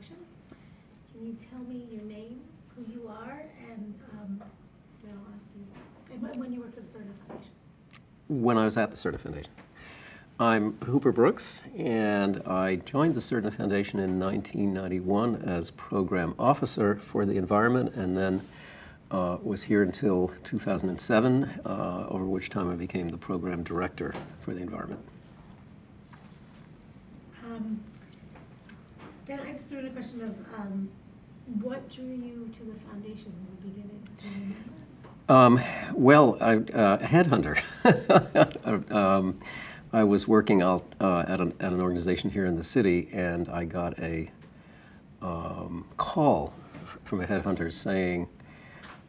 introduction. Can you tell me your name, who you are, and then I'll ask you, and when you worked for the Surdna Foundation? When I was at the Surdna Foundation. I'm Hooper Brooks, and I joined the Surdna Foundation in 1991 as program officer for the environment, and then was here until 2007, over which time I became the program director for the environment. Then I just threw in a question of what drew you to the foundation in the beginning? Do you remember? Well, a headhunter. I was working out at an organization here in the city, and I got a call from a headhunter saying,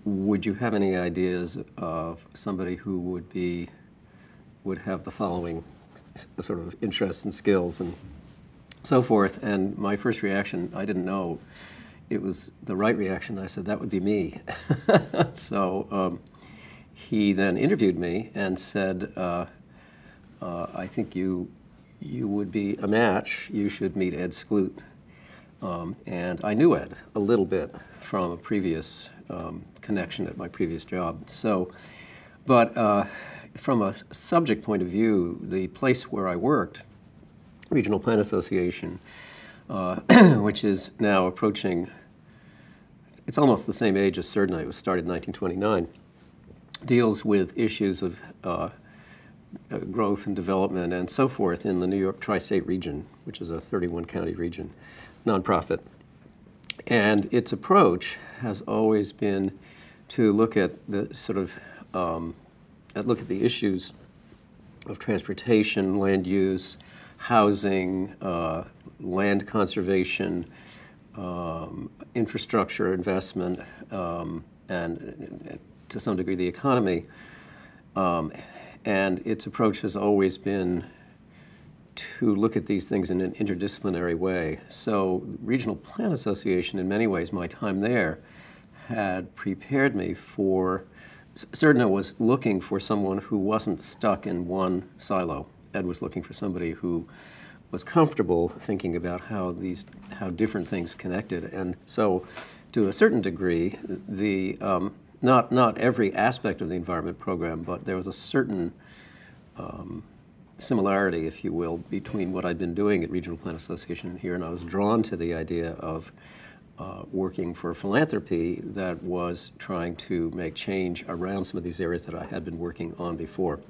would you have any ideas of somebody who would have the following sort of interests and skills and so forth? And my first reaction, I didn't know it was the right reaction. I said, that would be me. So he then interviewed me and said, I think you would be a match. You should meet Ed Skloot. And I knew Ed a little bit from a previous connection at my previous job. So, but from a subject point of view, the place where I worked, Regional Plan Association, which is now approaching, it's almost the same age as Surdna. It was started in 1929, deals with issues of growth and development and so forth in the New York tri-state region, which is a 31-county region, nonprofit. And its approach has always been to look at the sort of look at the issues of transportation, land use, housing, land conservation, infrastructure investment, and to some degree the economy. And its approach has always been to look at these things in an interdisciplinary way. So Regional Plan Association, in many ways, my time there had prepared me for, Surdna was looking for someone who wasn't stuck in one silo. Ed was looking for somebody who was comfortable thinking about how different things connected. And so to a certain degree, the not every aspect of the environment program, but there was a certain similarity, if you will, between what I'd been doing at Regional Plan Association here, and I was drawn to the idea of working for philanthropy that was trying to make change around some of these areas that I had been working on before.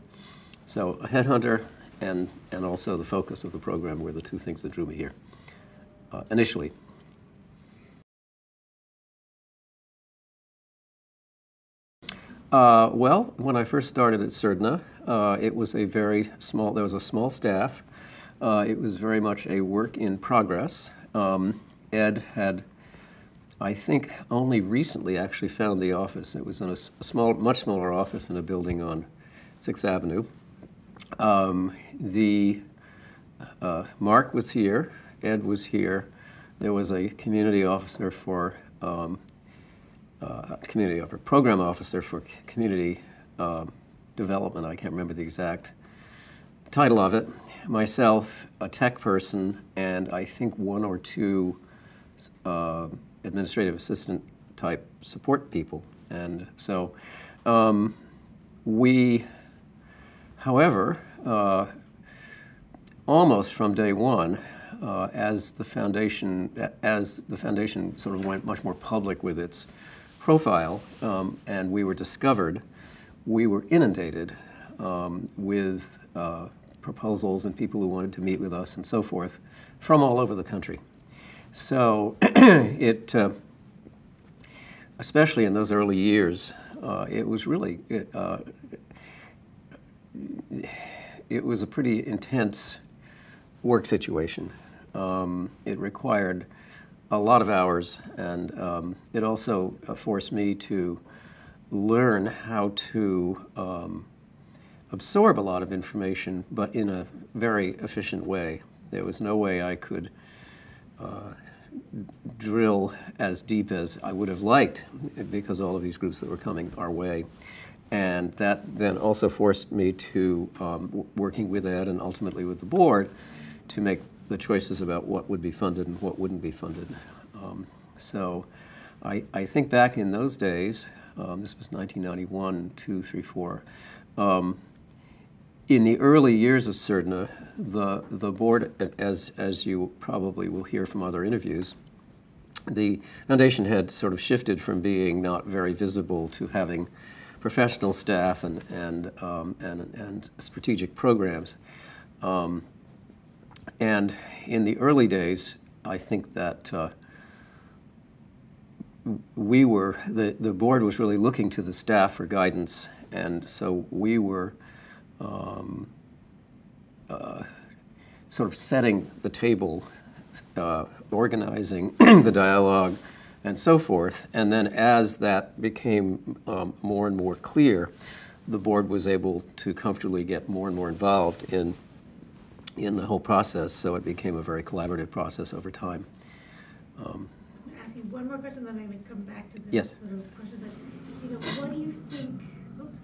So a headhunter and also the focus of the program were the two things that drew me here initially. Well, when I first started at Surdna, it was a very small, there was a small staff. It was very much a work in progress. Ed had, I think, only recently actually found the office. It was in a much smaller office in a building on 6th Avenue. Mark was here, Ed was here. There was a community officer for program officer for community development. I can't remember the exact title of it. Myself, a tech person, and I think one or two administrative assistant type support people. And so we, however, almost from day one, as the foundation sort of went much more public with its profile, and we were discovered, we were inundated with proposals and people who wanted to meet with us and so forth from all over the country. So it, especially in those early years, it was really, it was a pretty intense work situation. It required a lot of hours, and it also forced me to learn how to absorb a lot of information, but in a very efficient way. There was no way I could drill as deep as I would have liked because all of these groups that were coming our way. And that then also forced me to, working with Ed and ultimately with the board, to make the choices about what would be funded and what wouldn't be funded. So I think back in those days, this was 1991, 2, 3, 4. In the early years of Surdna, the board, as you probably will hear from other interviews, the foundation had sort of shifted from being not very visible to having professional staff and strategic programs. And in the early days, I think that the board was really looking to the staff for guidance, and so we were sort of setting the table, organizing the dialogue, and so forth. And then as that became more and more clear, the board was able to comfortably get more and more involved in the whole process, so it became a very collaborative process over time. So I'm going to ask you one more question, then I'm going to come back to this Yes. sort of question. But, you know, what do you think? Oops.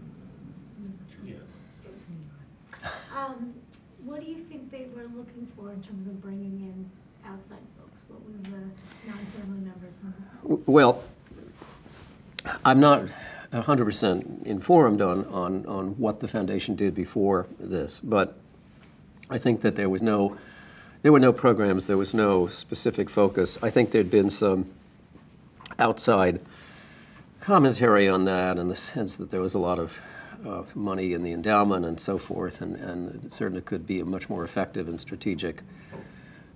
What do you think they were looking for in terms of bringing in outside folks? What was the non-family members? Well, I'm not 100% informed on what the foundation did before this, but I think that there were no programs, there was no specific focus. I think there'd been some outside commentary on that in the sense that there was a lot of money in the endowment and so forth, and it certainly could be a much more effective and strategic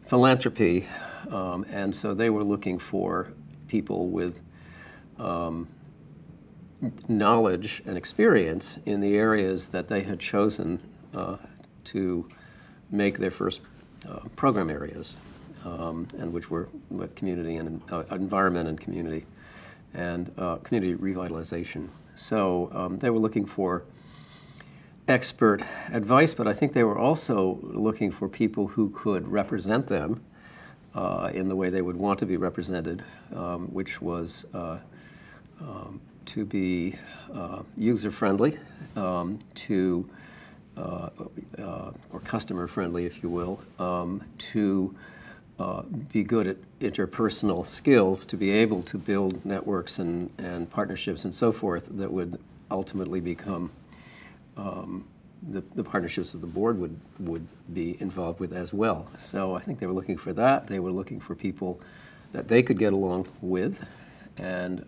philanthropy. And so they were looking for people with knowledge and experience in the areas that they had chosen to make their first program areas, and which were community and environment and community revitalization. So they were looking for expert advice, but I think they were also looking for people who could represent them in the way they would want to be represented, which was to be user-friendly, or customer-friendly, if you will, to be good at interpersonal skills, to be able to build networks and partnerships and so forth that would ultimately become the partnerships that the board would be involved with as well. So I think they were looking for that. They were looking for people that they could get along with and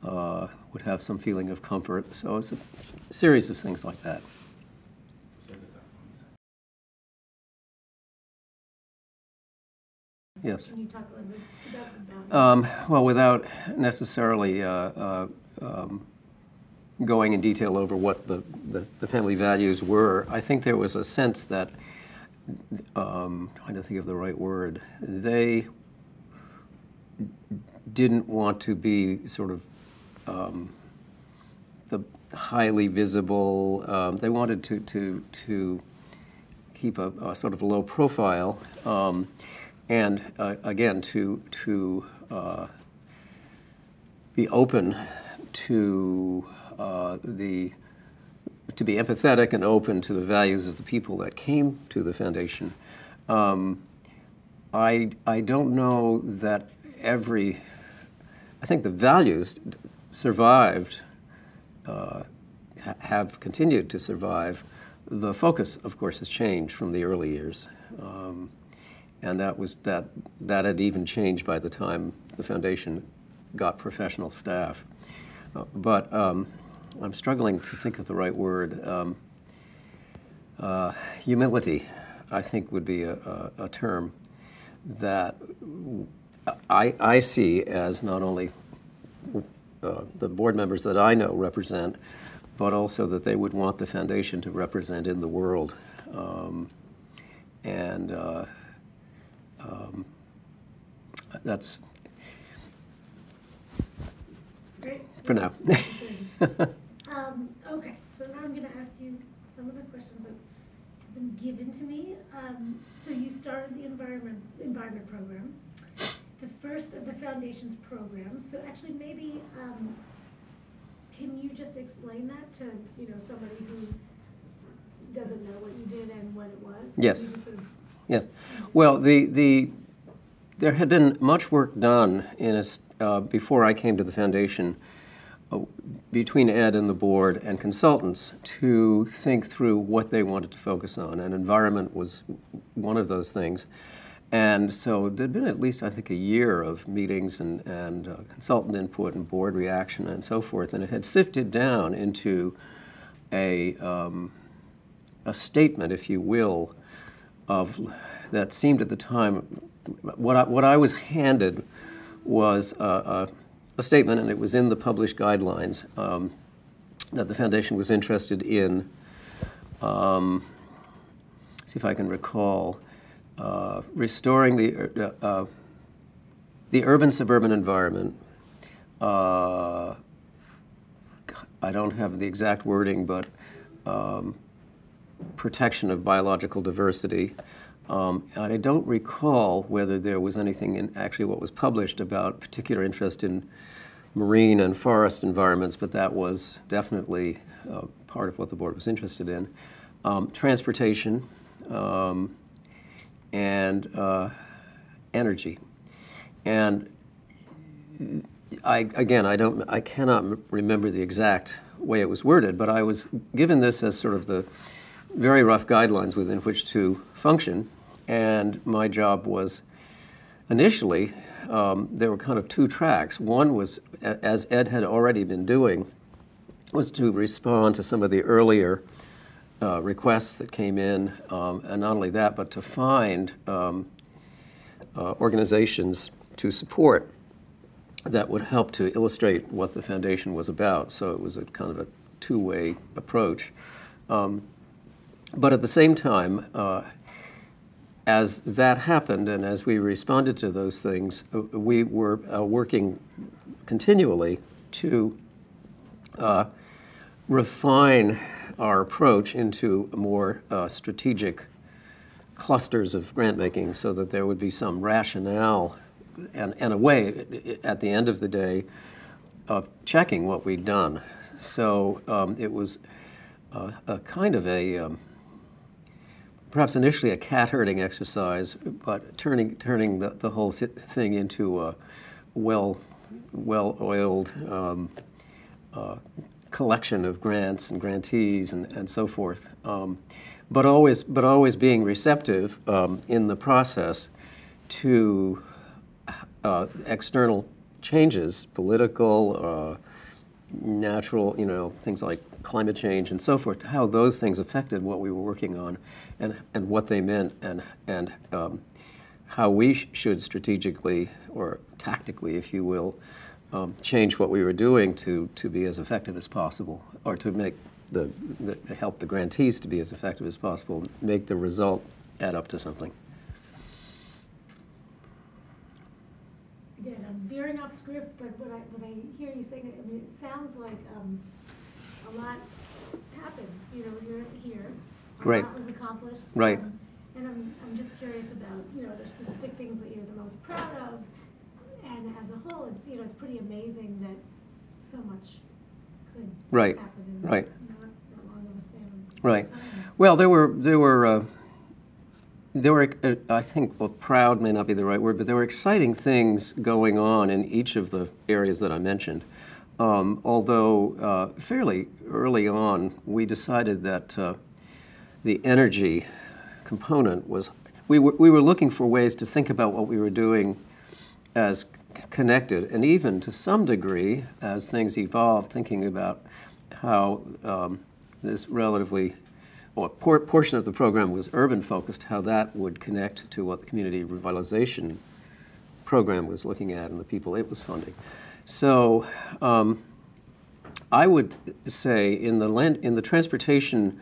would have some feeling of comfort. So it's a series of things like that. Yes. Can you talk a little bit about the values? Well, without necessarily going in detail over what the family values were, I think there was a sense that, trying to think of the right word, they didn't want to be sort of the highly visible. They wanted to keep a sort of low profile. And again, to be open to to be empathetic and open to the values of the people that came to the foundation. I don't know that I think the values survived, have continued to survive. The focus, of course, has changed from the early years. And that had even changed by the time the foundation got professional staff. But I'm struggling to think of the right word. Humility, I think, would be a term that I see as not only the board members that I know represent, but also that they would want the foundation to represent in the world. That's Great. for now. Okay, so now I'm going to ask you some of the questions that have been given to me. So you started the environment program, the first of the foundation's programs. So actually, maybe can you just explain that to somebody who doesn't know what you did and what it was? Yes. Can you just sort of Yes. Well, there had been much work done before I came to the foundation between Ed and the board and consultants to think through what they wanted to focus on, and environment was one of those things. And so there'd been at least, I think, a year of meetings and consultant input and board reaction and so forth, and it had sifted down into a statement, if you will, that seemed at the time, what I was handed was a statement, and it was in the published guidelines that the foundation was interested in, see if I can recall, restoring the urban-suburban environment. I don't have the exact wording, but protection of biological diversity. And I don't recall whether there was anything in actually what was published about particular interest in marine and forest environments, but that was definitely part of what the board was interested in. Transportation and energy. And I cannot remember the exact way it was worded, but I was given this as sort of the very rough guidelines within which to function. And my job was, initially, there were kind of two tracks. One was, as Ed had already been doing, was to respond to some of the earlier requests that came in, and not only that, but to find organizations to support that would help to illustrate what the foundation was about. So it was a kind of a two-way approach. But at the same time, as that happened and as we responded to those things, we were working continually to refine our approach into more strategic clusters of grant making so that there would be some rationale and a way, at the end of the day, of checking what we'd done. So it was a kind of a perhaps initially a cat-herding exercise, but turning the whole thing into a well-oiled collection of grants and grantees and so forth, but always being receptive in the process to external changes, political, natural, things like climate change and so forth, how those things affected what we were working on and what they meant and how we should strategically or tactically, if you will, change what we were doing to be as effective as possible, or to make help the grantees to be as effective as possible, make the result add up to something. Again, I'm veering off script, but when I hear you saying it, I mean, it sounds like a lot happened. You're here. A Right. lot was accomplished. Right. And I'm just curious about, there's specific things that you're the most proud of. And as a whole, it's pretty amazing that so much could Right. happen in Right. not that long of a span of Right. time. Well, there were, I think, well, proud may not be the right word, but there were exciting things going on in each of the areas that I mentioned. Although fairly early on, we decided that the energy component was, we were looking for ways to think about what we were doing as connected, and even to some degree, as things evolved, thinking about how this relatively, or portion of the program was urban-focused, how that would connect to what the community revitalization program was looking at and the people it was funding. So I would say in the transportation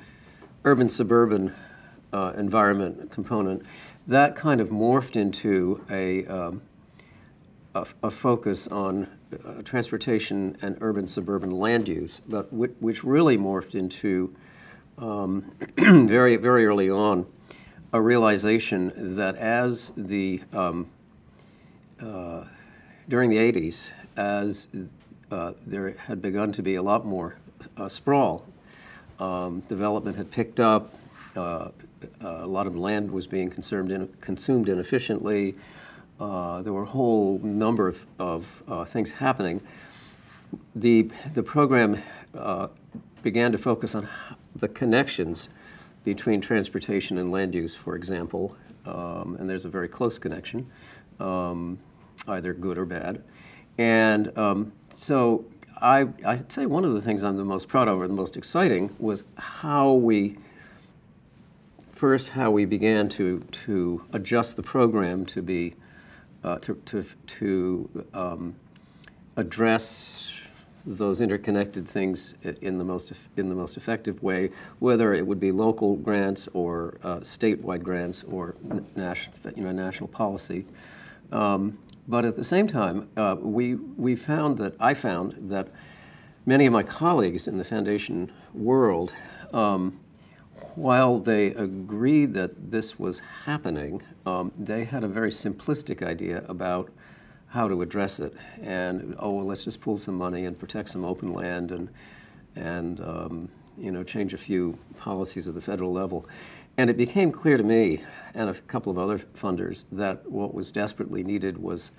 urban-suburban environment component, that kind of morphed into a focus on transportation and urban-suburban land use, but which really morphed into very, very early on a realization that as during the 80s, as there had begun to be a lot more sprawl, development had picked up, a lot of land was being consumed inefficiently. There were a whole number of things happening. The program began to focus on the connections between transportation and land use, for example, and there's a very close connection, either good or bad. And so I'd say one of the things I'm the most proud of, or the most exciting, was how we began to adjust the program to be to address those interconnected things in the most effective way, whether it would be local grants or statewide grants or national policy. But at the same time, I found that many of my colleagues in the foundation world, while they agreed that this was happening, they had a very simplistic idea about how to address it. And, oh, well, let's just pull some money and protect some open land and change a few policies at the federal level. And it became clear to me and a couple of other funders that what was desperately needed was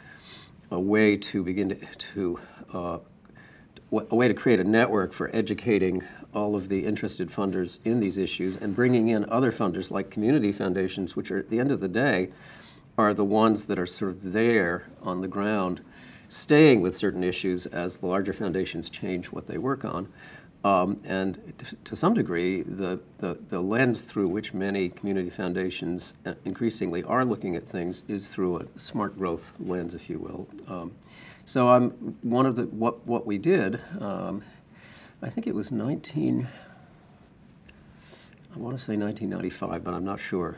a way to begin a way to create a network for educating all of the interested funders in these issues and bringing in other funders like community foundations, which are, at the end of the day, are the ones that are sort of there on the ground, staying with certain issues as the larger foundations change what they work on. And to some degree, the lens through which many community foundations increasingly are looking at things is through a smart growth lens, if you will. So one of what we did, I think it was I want to say 1995, but I'm not sure.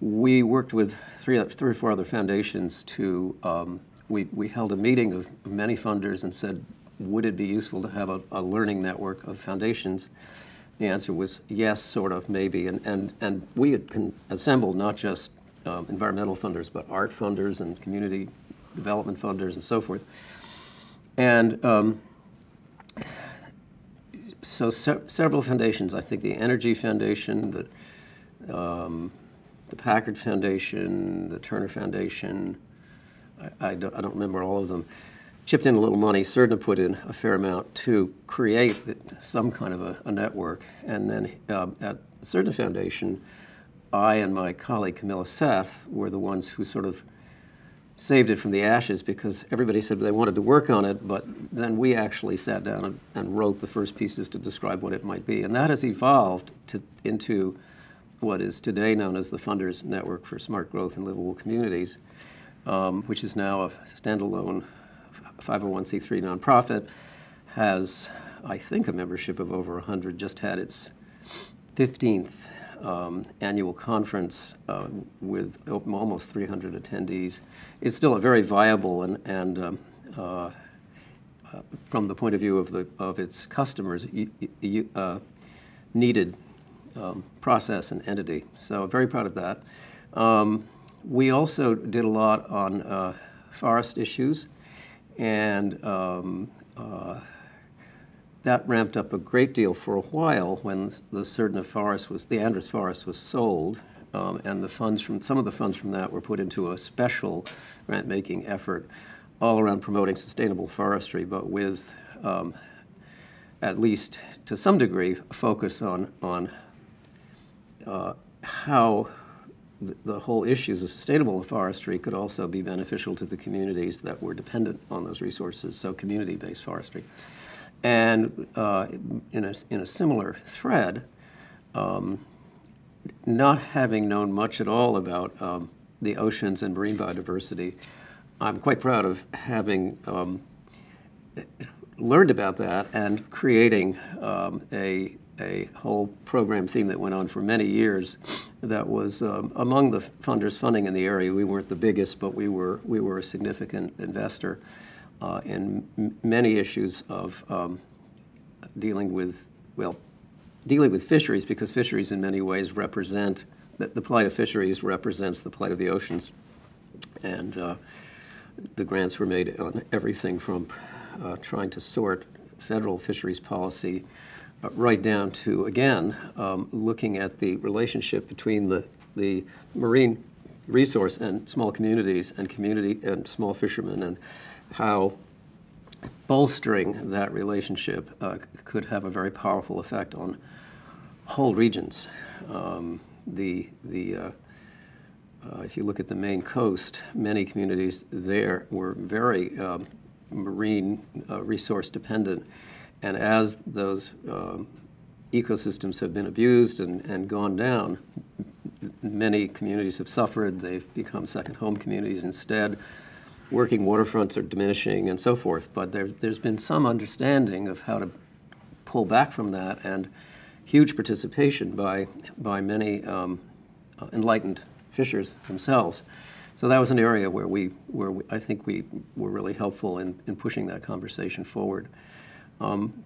We worked with three or four other foundations to, we held a meeting of many funders and said, would it be useful to have a learning network of foundations? The answer was yes, sort of, maybe. And we had assembled not just environmental funders, but art funders and community development funders and so forth. And so several foundations, I think the Energy Foundation, the Packard Foundation, the Turner Foundation, I don't remember all of them, chipped in a little money. Surdna put in a fair amount to create some kind of a network. And then at the Surdna Foundation, I and my colleague Camilla Seth were the ones who sort of saved it from the ashes, because everybody said they wanted to work on it, but then we actually sat down and wrote the first pieces to describe what it might be. And that has evolved into what is today known as the Funders Network for Smart Growth in Livable Communities, which is now a standalone 501c3 nonprofit, has, I think, a membership of over 100, just had its 15th annual conference with almost 300 attendees. It's still a very viable and from the point of view of its customers, needed process and entity. So very proud of that. We also did a lot on forest issues, and that ramped up a great deal for a while when the Surdna forest the Andrus forest was sold, and some of the funds from that were put into a special grant-making effort all around promoting sustainable forestry, but with at least to some degree a focus on how the whole issues of sustainable forestry could also be beneficial to the communities that were dependent on those resources, so community-based forestry. And in a similar thread, not having known much at all about the oceans and marine biodiversity, I'm quite proud of having learned about that and creating a whole program theme that went on for many years that was among the funders funding in the area. We weren't the biggest, but we were a significant investor in many issues of dealing with fisheries, because fisheries in many ways represent, the plight of fisheries represents the plight of the oceans. And the grants were made on everything from trying to sort federal fisheries policy right down to, again, looking at the relationship between the marine resource and small communities and small fishermen, and how bolstering that relationship could have a very powerful effect on whole regions. If you look at the Maine coast, many communities there were very marine resource dependent, and as those ecosystems have been abused and gone down, many communities have suffered. They've become second home communities instead. Working waterfronts are diminishing and so forth, but there's been some understanding of how to pull back from that, and huge participation by many enlightened fishers themselves. So that was an area where I think we were really helpful in pushing that conversation forward.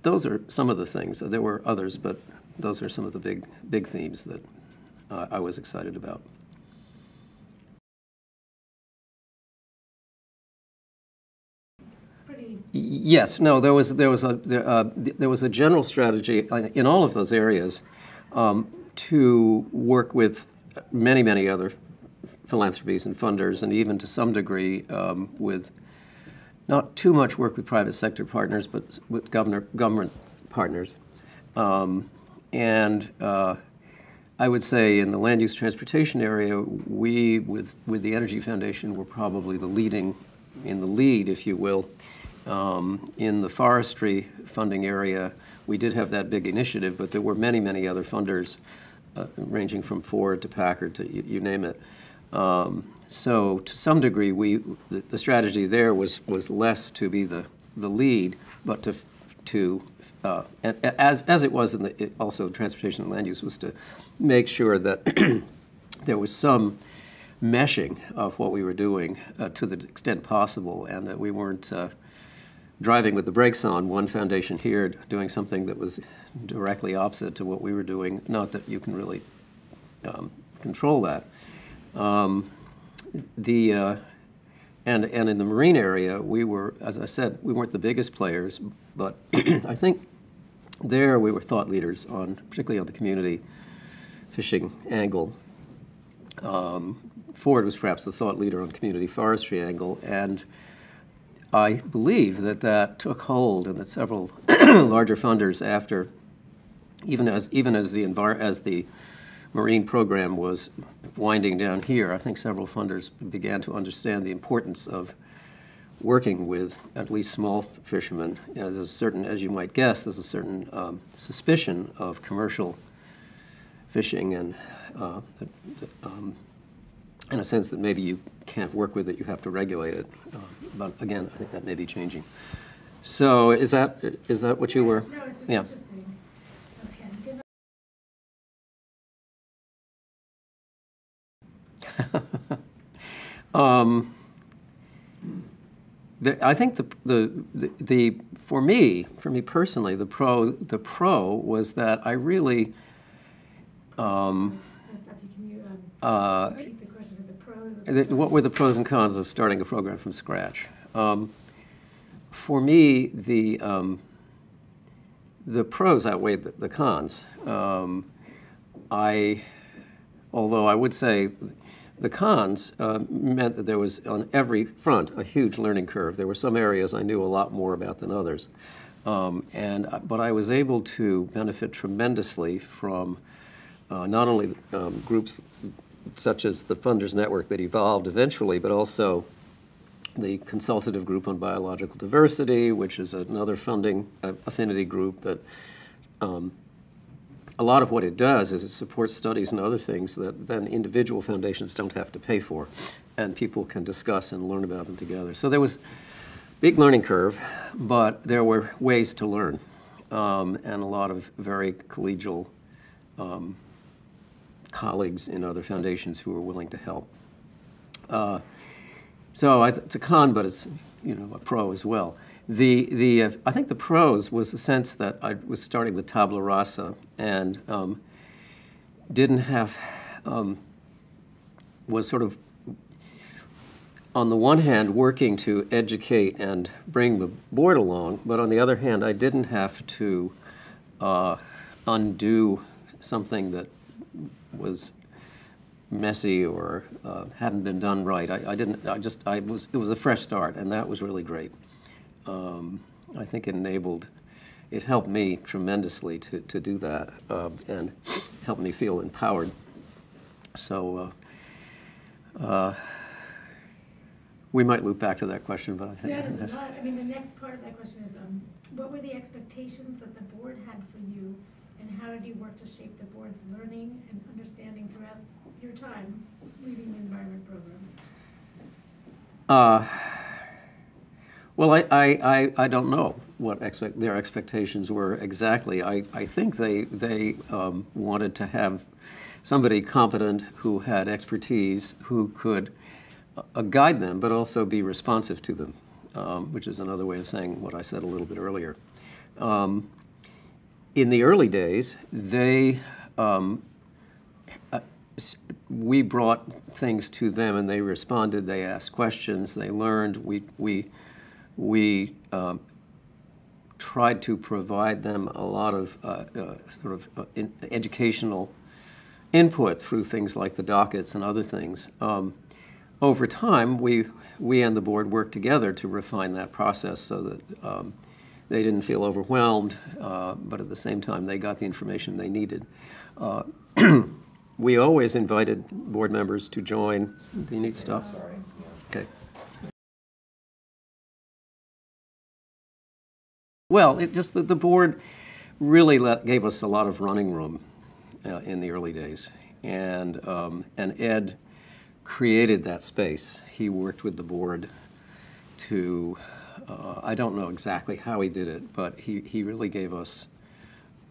Those are some of the things. There were others, but those are some of the big themes that I was excited about. It's pretty. Yes, no, there was a general strategy in all of those areas to work with many other philanthropies and funders, and even to some degree with not too much work with private sector partners, but with government partners. I would say in the land use transportation area, we, with the Energy Foundation, were probably in the lead, if you will. In the forestry funding area, we did have that big initiative, but there were many other funders, ranging from Ford to Packard to you name it. So to some degree, the strategy there was less to be the lead, but as it was in also transportation and land use, was to make sure that there was some meshing of what we were doing to the extent possible, and that we weren't driving with the brakes on, one foundation here doing something that was directly opposite to what we were doing. Not that you can really control that. And in the marine area, we were, as I said, we weren't the biggest players, but I think there we were thought leaders particularly on the community fishing angle. Ford was perhaps the thought leader on community forestry angle, and I believe that took hold, and that several larger funders, after even as the marine program was winding down here, I think several funders began to understand the importance of working with at least small fishermen. As you might guess, there's a certain suspicion of commercial fishing, and in a sense that maybe you can't work with it, you have to regulate it. But again, I think that may be changing. So is that what you were? No, it's just yeah. interesting. Okay. I think for me personally, the pro was that I really Repeat the questions of the pros. what were the pros and cons of starting a program from scratch? For me, the pros outweighed the cons. Although I would say the cons meant that there was, on every front, a huge learning curve. There were some areas I knew a lot more about than others. But I was able to benefit tremendously from not only groups such as the Funders Network that evolved eventually, but also the Consultative Group on Biological Diversity, which is another funding affinity group that a lot of what it does is it supports studies and other things that then individual foundations don't have to pay for, and people can discuss and learn about them together. So there was a big learning curve, but there were ways to learn, and a lot of very collegial colleagues in other foundations who were willing to help. So it's a con, but it's a pro as well. I think the pros was the sense that I was starting with tabula rasa and didn't have, was sort of, on the one hand, working to educate and bring the board along, but on the other hand, I didn't have to undo something that was messy or hadn't been done right. It was a fresh start, and that was really great. I think it helped me tremendously to do that, and helped me feel empowered. So we might loop back to that question, but I think yeah, there's a lot. I mean, the next part of that question is, what were the expectations that the board had for you, and how did you work to shape the board's learning and understanding throughout your time leading the environment program? Well, I don't know what their expectations were exactly. I think they wanted to have somebody competent who had expertise, who could guide them, but also be responsive to them, which is another way of saying what I said a little bit earlier. In the early days, we brought things to them, and they responded. They asked questions. They learned. We tried to provide them a lot of educational input through things like the dockets and other things. Over time, we and the board worked together to refine that process so that they didn't feel overwhelmed, but at the same time, they got the information they needed. We always invited board members to join. Do you need stuff? Sorry. Okay. Well, the board really gave us a lot of running room in the early days, and Ed created that space. He worked with the board to, I don't know exactly how he did it, but he really gave us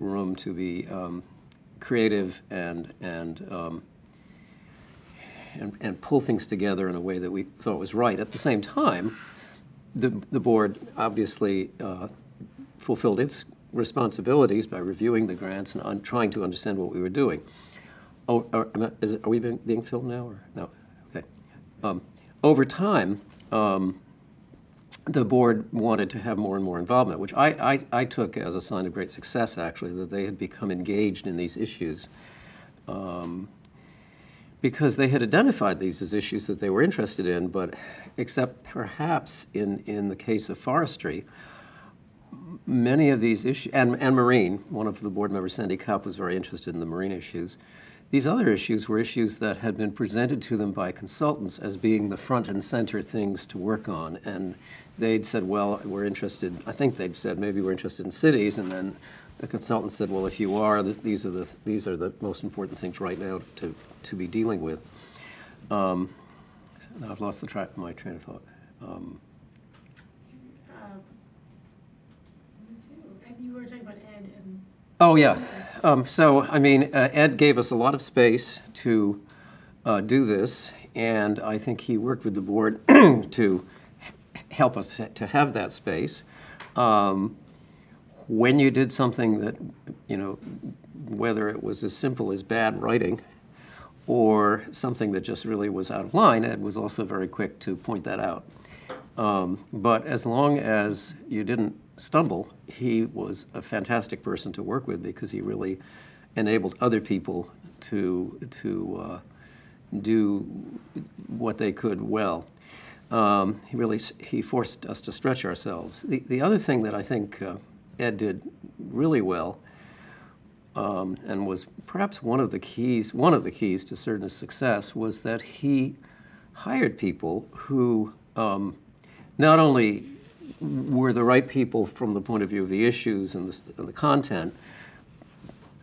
room to be creative and pull things together in a way that we thought was right. At the same time, the board obviously fulfilled its responsibilities by reviewing the grants and trying to understand what we were doing. Oh, are we being filmed now or no? Okay. Over time, the board wanted to have more and more involvement, which I took as a sign of great success, actually, that they had become engaged in these issues, because they had identified these as issues that they were interested in, but except perhaps in the case of forestry, many of these issues, and marine, one of the board members, Sandy Kopp, was very interested in the marine issues. These other issues were issues that had been presented to them by consultants as being the front and center things to work on. And they'd said, well, we're interested, I think they'd said, maybe we're interested in cities. And then the consultant said, well, if you are, these are the most important things right now to be dealing with. Now I've lost my train of thought. You were talking about Ed and... Oh, yeah. So, I mean, Ed gave us a lot of space to do this, and I think he worked with the board to help us to have that space. When you did something that, you know, whether it was as simple as bad writing or something that just really was out of line, Ed was also very quick to point that out. But as long as you didn't stumble, he was a fantastic person to work with because he really enabled other people to do what they could well. He forced us to stretch ourselves. The other thing that I think Ed did really well, and was perhaps one of the keys to Surdna's success, was that he hired people who not only were the right people from the point of view of the issues and the content,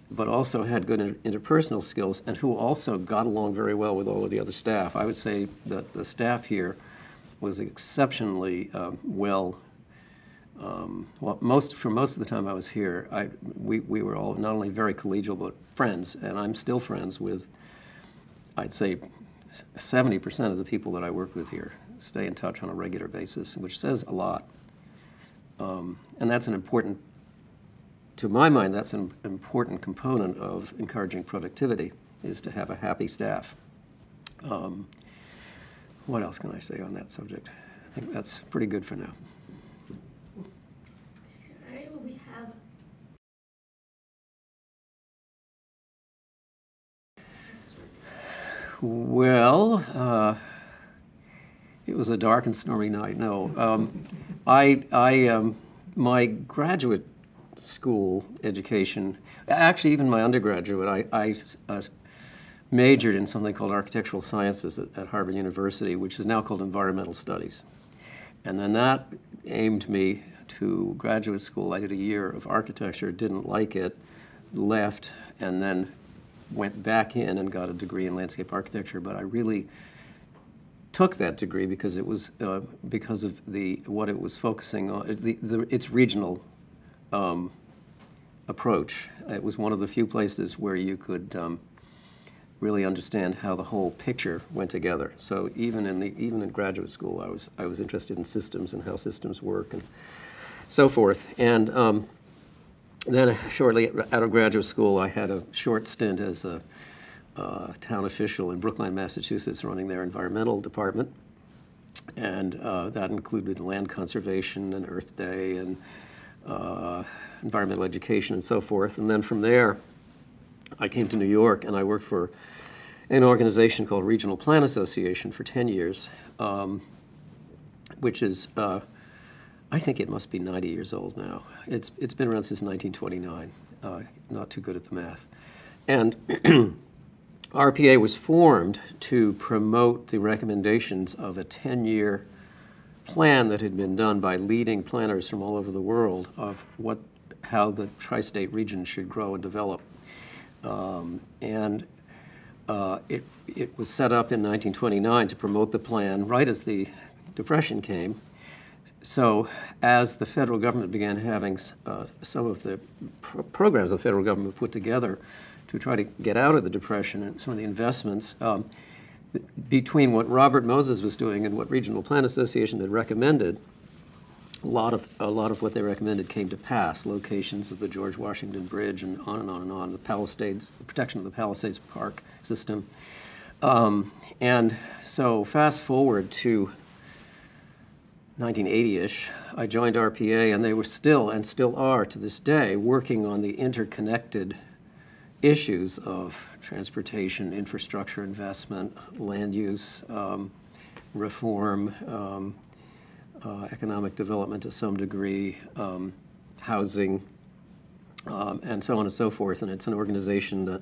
but also had good interpersonal skills, and who also got along very well with all of the other staff. I would say that the staff here was exceptionally well. For most of the time I was here, we were all not only very collegial, but friends, and I'm still friends with, I'd say, 70% of the people that I work with here. Stay in touch on a regular basis, which says a lot. And that's an important, to my mind, that's an important component of encouraging productivity, is to have a happy staff. What else can I say on that subject? I think that's pretty good for now. Well, it was a dark and stormy night. No, my graduate school education, actually even my undergraduate, I majored in something called architectural sciences at Harvard University, which is now called environmental studies. And then that aimed me to graduate school. I did a year of architecture, didn't like it, left, and then went back in and got a degree in landscape architecture. But I really took that degree because it was because of what it was focusing on, its regional approach. It was one of the few places where you could really understand how the whole picture went together. So even in graduate school, I was interested in systems and how systems work and so forth. And then shortly out of graduate school, I had a short stint as a town official in Brookline, Massachusetts, running their environmental department. And that included land conservation and Earth Day and environmental education and so forth. And then from there, I came to New York and I worked for an organization called Regional Plan Association for 10 years, which is, I think it must be 90 years old now. It's been around since 1929, not too good at the math. And RPA was formed to promote the recommendations of a 10-year plan that had been done by leading planners from all over the world of how the tri-state region should grow and develop. It was set up in 1929 to promote the plan right as the Depression came. So as the federal government began having some of the programs the federal government put together to try to get out of the Depression and some of the investments, between what Robert Moses was doing and what Regional Plan Association had recommended, a lot of what they recommended came to pass. Locations of the George Washington Bridge and on and on and on. The Palisades, the protection of the Palisades Park system, and so fast forward to 1980-ish, I joined RPA, and they were still, and still are to this day, working on the interconnected issues of transportation, infrastructure investment, land use, reform, economic development to some degree, housing, and so on and so forth. And it's an organization that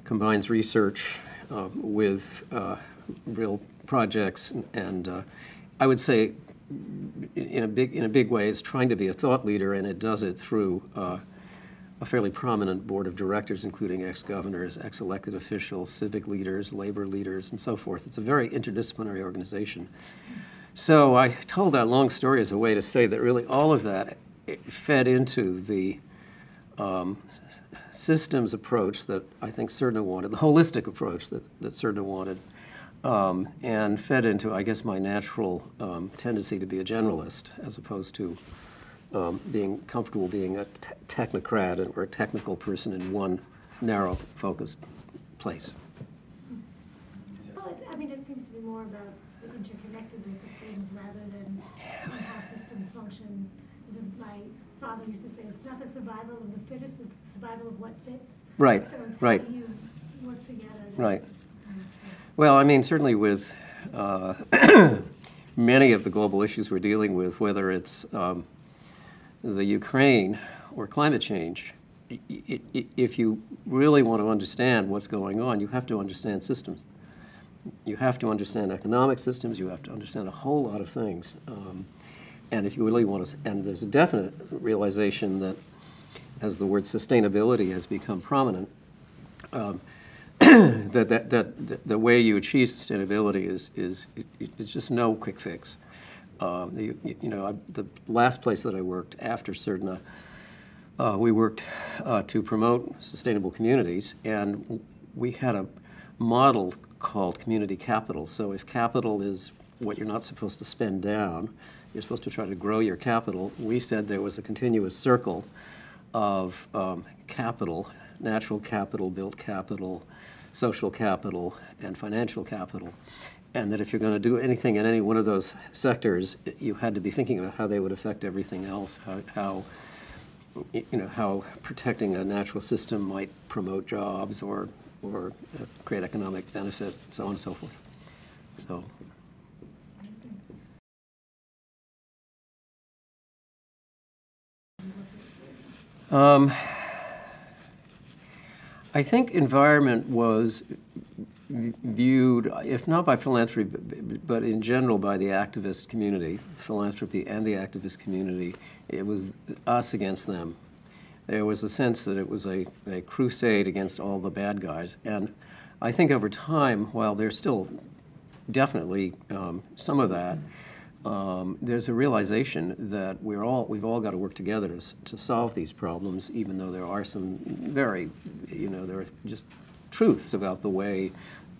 combines research with real projects, and I would say in a big way is trying to be a thought leader, and it does it through a fairly prominent board of directors, including ex-governors, ex-elected officials, civic leaders, labor leaders, and so forth. It's a very interdisciplinary organization. So I told that long story as a way to say that really all of that fed into the systems approach that I think Surdna wanted, the holistic approach that Surdna wanted, and fed into, I guess, my natural tendency to be a generalist as opposed to being comfortable being a technocrat or a technical person in one narrow, focused place. Well, it seems to be more about the interconnectedness of things rather than how systems function. This is my father used to say, it's not the survival of the fittest, it's the survival of what fits. Right, so it's right. How you work together. Right. Well, I mean, certainly with many of the global issues we're dealing with, whether it's the Ukraine or climate change, if you really want to understand what's going on, you have to understand systems. You have to understand economic systems. You have to understand a whole lot of things. And if you really want to, and there's a definite realization that as the word sustainability has become prominent, that the way you achieve sustainability is just no quick fix. The last place that I worked after Surdna, we worked to promote sustainable communities, and we had a model called community capital. So if capital is what you're not supposed to spend down, you're supposed to try to grow your capital. We said there was a continuous circle of capital, natural capital, built capital, social capital, and financial capital. And that if you're going to do anything in any one of those sectors, you had to be thinking about how they would affect everything else, how protecting a natural system might promote jobs or or create economic benefit, so on and so forth. So. I think environment was viewed, if not by philanthropy, but in general by the activist community, philanthropy and the activist community. It was us against them. There was a sense that it was a crusade against all the bad guys. And I think over time, while there's still definitely some of that, there's a realization that we've all got to work together to solve these problems, even though there are some very, there are just truths about the way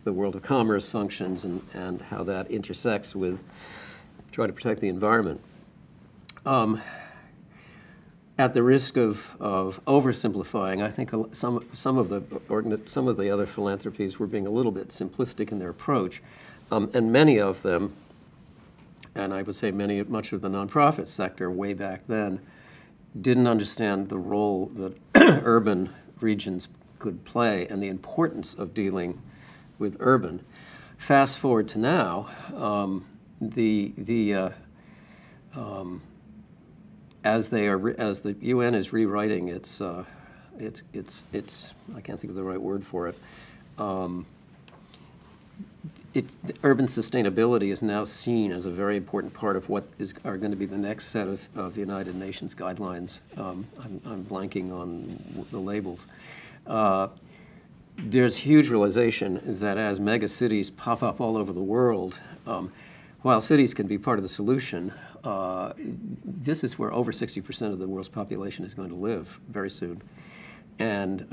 the world of commerce functions and how that intersects with trying to protect the environment. At the risk of oversimplifying, I think some of the other philanthropies were being a little bit simplistic in their approach, and many of them, and I would say much of the nonprofit sector way back then, didn't understand the role that urban regions could play and the importance of dealing with urban. Fast forward to now, as the UN is rewriting its I can't think of the right word for it. Urban sustainability is now seen as a very important part of what are going to be the next set of United Nations guidelines. I'm blanking on the labels. There's huge realization that as mega cities pop up all over the world, while cities can be part of the solution, this is where over 60% of the world's population is going to live very soon, and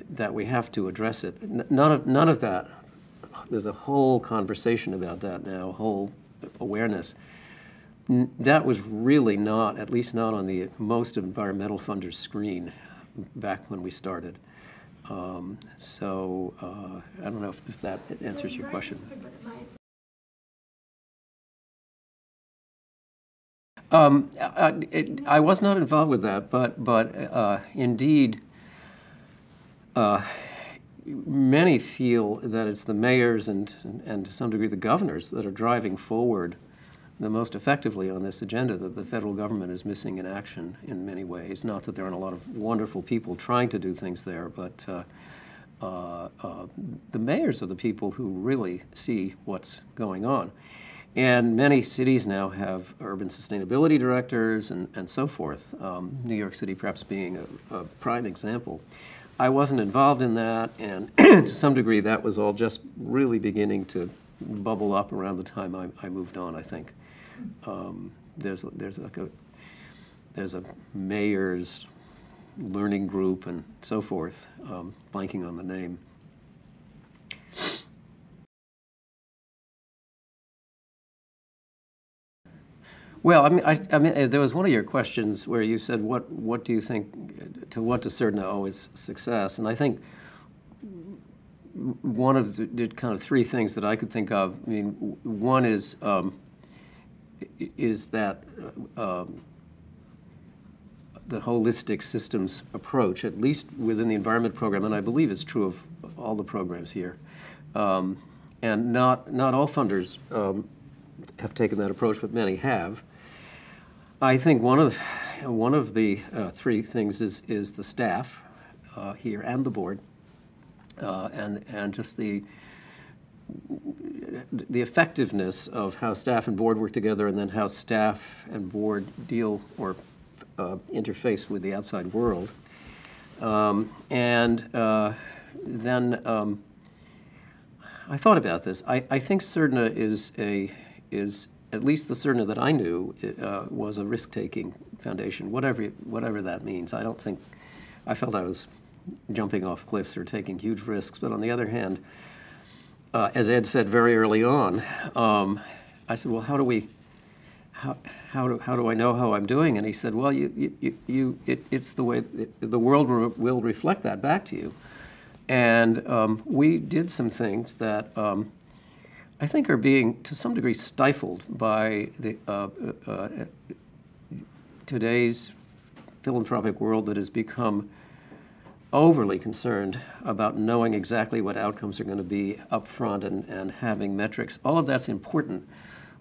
that we have to address it. None of that. There's a whole conversation about that now, a whole awareness. That was really not, at least not on the most environmental funders' screen back when we started. So I don't know if that answers your question. I was not involved with that, but indeed, many feel that it's the mayors and to some degree the governors that are driving forward the most effectively on this agenda, that the federal government is missing in action in many ways. Not that there aren't a lot of wonderful people trying to do things there, but the mayors are the people who really see what's going on. And many cities now have urban sustainability directors and so forth, New York City perhaps being a prime example. I wasn't involved in that, and to some degree that was all just really beginning to bubble up around the time I moved on, I think. There's a mayor's learning group and so forth, blanking on the name. Well, I mean, there was one of your questions where you said, "What do you think? To what does Surdna owe its success?" And I think one of the kind of three things that I could think of. I mean, one is that the holistic systems approach, at least within the environment program, and I believe it's true of all the programs here. And not all funders have taken that approach, but many have. I think one of the three things is the staff here and the board, and just the effectiveness of how staff and board work together, and then how staff and board deal or interface with the outside world. Then I thought about this. I think Surdna is at least the Surdna that I knew was a risk-taking foundation, whatever that means. I felt I was jumping off cliffs or taking huge risks. But on the other hand, as Ed said very early on, I said, well, how do I know how I'm doing? And he said, well, it's the way the world will reflect that back to you. And we did some things that I think are being, to some degree, stifled by the today's philanthropic world that has become overly concerned about knowing exactly what outcomes are going to be up front and having metrics. All of that's important,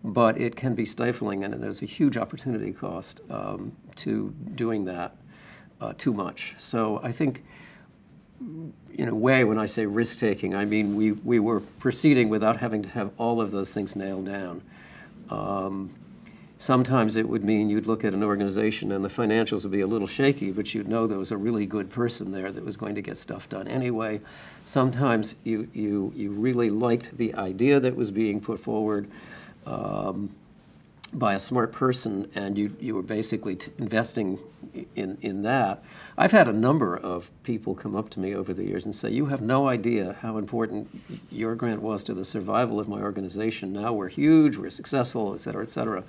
but it can be stifling, and there's a huge opportunity cost to doing that too much. So I think, in a way, when I say risk-taking, I mean we were proceeding without having to have all of those things nailed down. Sometimes it would mean you'd look at an organization and the financials would be a little shaky, but you'd know there was a really good person there that was going to get stuff done anyway. Sometimes you really liked the idea that was being put forward by a smart person, and you were basically investing in that. I've had a number of people come up to me over the years and say, you have no idea how important your grant was to the survival of my organization. Now we're huge, we're successful, et cetera, et cetera.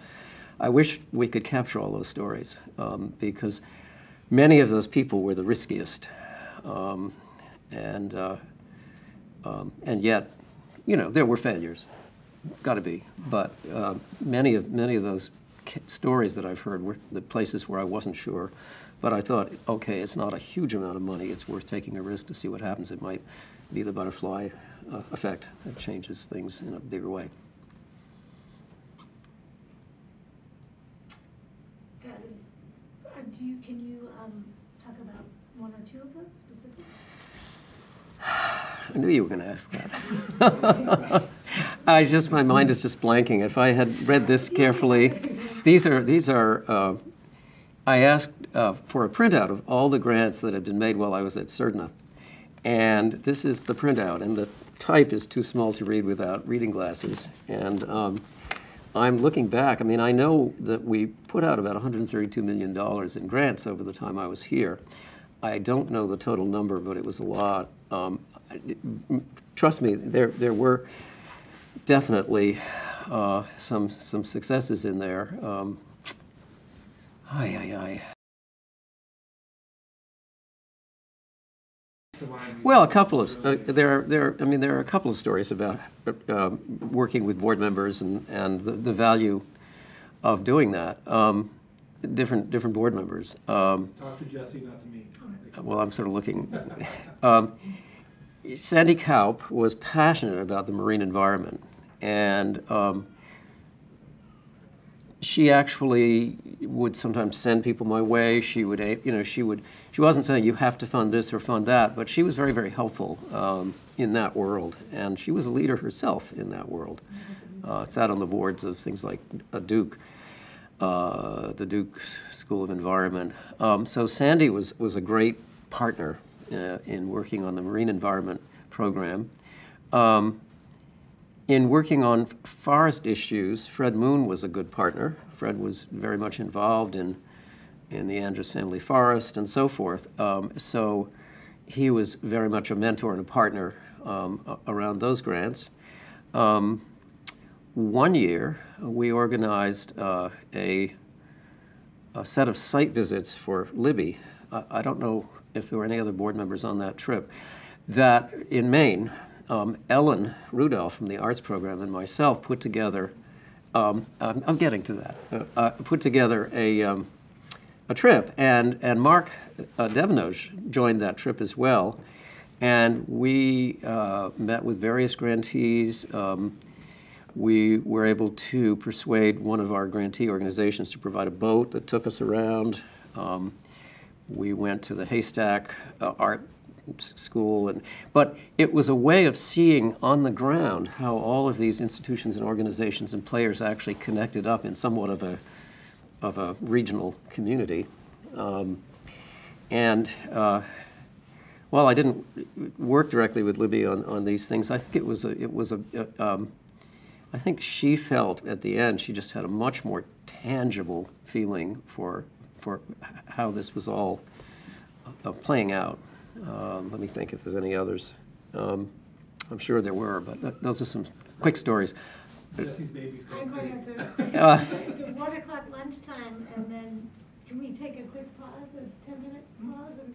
I wish we could capture all those stories because many of those people were the riskiest. And yet, you know, there were failures. Got to be, but many of those stories that I've heard were the places where I wasn't sure, but I thought, okay, it's not a huge amount of money. It's worth taking a risk to see what happens. It might be the butterfly effect that changes things in a bigger way. Can you talk about one or two of those specifics? I knew you were going to ask that. My mind is just blanking. If I had read this carefully, these are. I asked for a printout of all the grants that had been made while I was at Surdna, and this is the printout, and the type is too small to read without reading glasses. And I'm looking back. I mean, I know that we put out about $132 million in grants over the time I was here. I don't know the total number, but it was a lot. Trust me, there were definitely some successes in there. Well, a couple of there are a couple of stories about working with board members and the value of doing that. Different board members. Talk to Jesse, not to me. Well, I'm sort of looking. Sandy Kaup was passionate about the marine environment, and she actually would sometimes send people my way. She would, she wasn't saying you have to fund this or fund that, but she was very, very helpful in that world, and she was a leader herself in that world. Sat on the boards of things like Duke, the Duke School of Environment. So Sandy was a great partner in working on the marine environment program. In working on forest issues, Fred Moon was a good partner. Fred was very much involved in the Andrews Family Forest and so forth. So he was very much a mentor and a partner around those grants. One year, we organized a set of site visits for Libby. I don't know if there were any other board members on that trip. That in Maine, Ellen Rudolph from the arts program and myself put together, I'm getting to that, put together a trip, and Mark Devenoge joined that trip as well, and we met with various grantees. We were able to persuade one of our grantee organizations to provide a boat that took us around. We went to the Haystack Art School, but it was a way of seeing on the ground how all of these institutions and organizations and players actually connected up in somewhat of a regional community. While I didn't work directly with Libby on these things, I think I think she felt at the end she just had a much more tangible feeling for how this was all playing out. Let me think if there's any others. I'm sure there were, but those are some quick stories. Jesse's baby's I'm going going crazy. to the 1 o'clock lunchtime, and then can we take a quick pause, a 10-minute pause? And